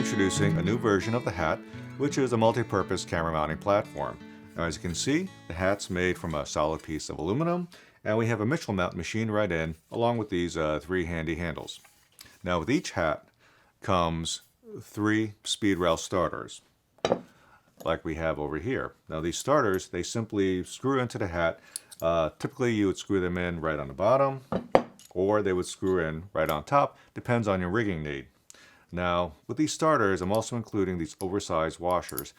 introducing a new version of the hat, which is a multi-purpose camera mounting platform. Now, as you can see, the hat's made from a solid piece of aluminum, and we have a Mitchell mount machined right in, along with these 3 handy handles. Now, with each hat comes 3 speed rail starters, like we have over here. Now, these starters, they simply screw into the hat. Typically, you would screw them in right on the bottom, or they would screw in right on top, depends on your rigging need. Now, with these starters, I'm also including these oversized washers.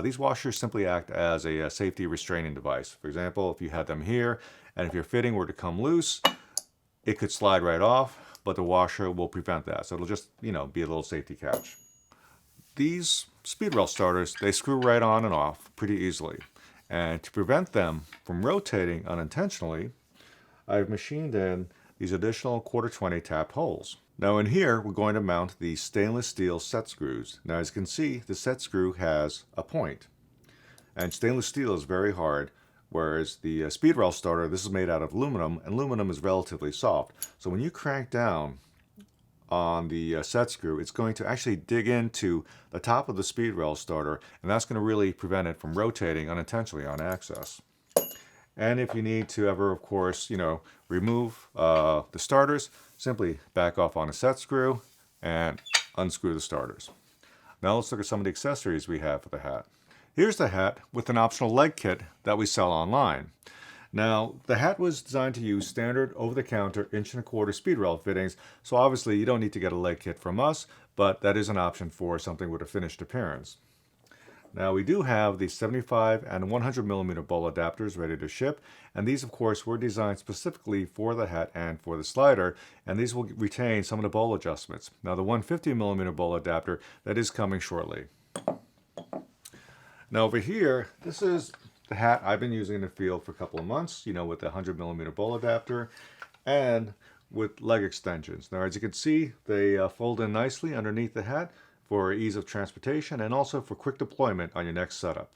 These washers simply act as a safety restraining device. For example, if you had them here, and if your fitting were to come loose, it could slide right off, but the washer will prevent that. So it'll just, be a little safety catch. These speed rail starters, they screw right on and off pretty easily. And to prevent them from rotating unintentionally, I've machined in these additional 1/4-20 tapped holes. Now in here, we're going to mount the stainless steel set screws. Now as you can see, the set screw has a point. And stainless steel is very hard, whereas the speed rail starter, this is made out of aluminum, and aluminum is relatively soft. So when you crank down on the set screw, it's going to actually dig into the top of the speed rail starter, and that's going to really prevent it from rotating unintentionally on access. And if you need to ever, of course, remove the starters, simply back off on a set screw and unscrew the starters. Now let's look at some of the accessories we have for the hat. Here's the hat with an optional leg kit that we sell online. Now, the hat was designed to use standard over-the-counter 1¼ speed rail fittings, so obviously you don't need to get a leg kit from us, but that is an option for something with a finished appearance. Now, we do have the 75 and 100 millimeter bowl adapters ready to ship, and these, of course, were designed specifically for the hat and for the slider, and these will retain some of the bowl adjustments. Now, the 150 millimeter bowl adapter, that is coming shortly. Now, over here, this is the hat I've been using in the field for a couple of months, with the 100 millimeter bowl adapter and with leg extensions. Now, as you can see, they fold in nicely underneath the hat for ease of transportation and also for quick deployment on your next setup.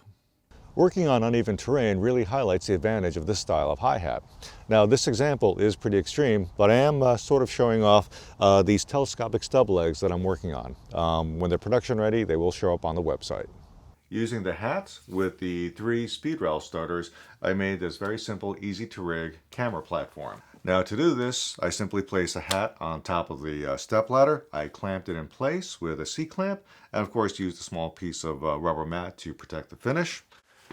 Working on uneven terrain really highlights the advantage of this style of hi-hat. Now, this example is pretty extreme, but I am sort of showing off these telescopic stub legs that I'm working on. When they're production ready, they will show up on the website. Using the hat with the 3 speed rail starters, I made this very simple, easy to rig camera platform. Now to do this, I simply place a hat on top of the step ladder. I clamped it in place with a C-clamp, and of course used a small piece of rubber mat to protect the finish.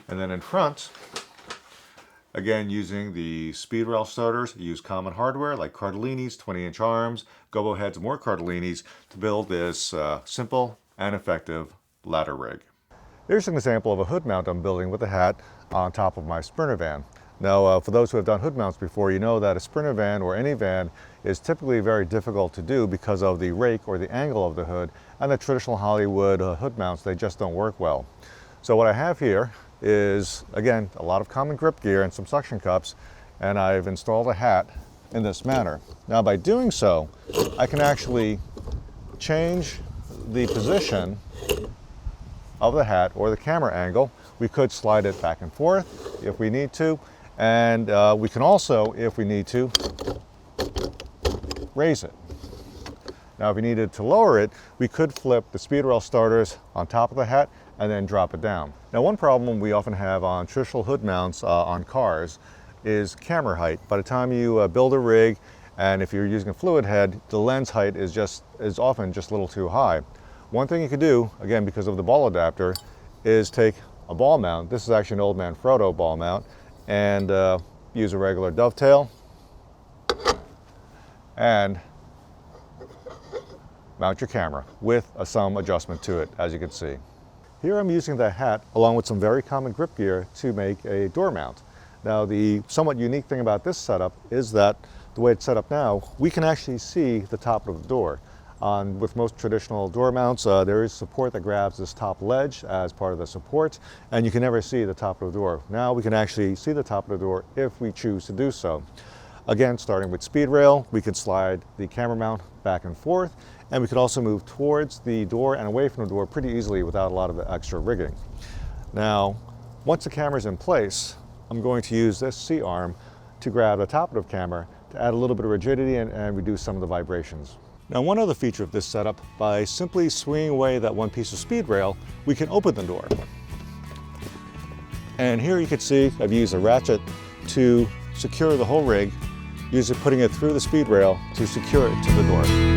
And then in front, again using the speed rail starters, I use common hardware like Cardellini's 20-inch arms, gobo heads, more Cardellini's to build this simple and effective ladder rig. Here's an example of a hood mount I'm building with a hat on top of my Sprinter van. Now, for those who have done hood mounts before, you know that a Sprinter van or any van is typically very difficult to do because of the rake or the angle of the hood, and the traditional Hollywood hood mounts, they just don't work well. So what I have here is, again, a lot of common grip gear and some suction cups, and I've installed a hat in this manner. Now, by doing so, I can actually change the position of the hat or the camera angle. We could slide it back and forth if we need to, and we can also, if we need to, raise it. Now, if we needed to lower it, we could flip the speed rail starters on top of the hat and then drop it down. Now, one problem we often have on traditional hood mounts on cars is camera height. By the time you build a rig, and if you're using a fluid head, the lens height is often just a little too high. One thing you could do, again because of the ball adapter, is take a ball mount. This is actually an old man Frodo ball mount, and use a regular dovetail and mount your camera with some adjustment to it, as you can see. Here I'm using the hat along with some very common grip gear to make a door mount. Now, the somewhat unique thing about this setup is that the way it's set up now, we can actually see the top of the door. With most traditional door mounts, there is support that grabs this top ledge as part of the support, and you can never see the top of the door. Now we can actually see the top of the door if we choose to do so. Again, starting with speed rail, we can slide the camera mount back and forth, and we can also move towards the door and away from the door pretty easily without a lot of extra rigging. Now, once the camera's in place, I'm going to use this C-arm to grab the top of the camera to add a little bit of rigidity and reduce some of the vibrations. Now, one other feature of this setup, by simply swinging away that one piece of speed rail, we can open the door. And here you can see I've used a ratchet to secure the whole rig, putting it through the speed rail to secure it to the door.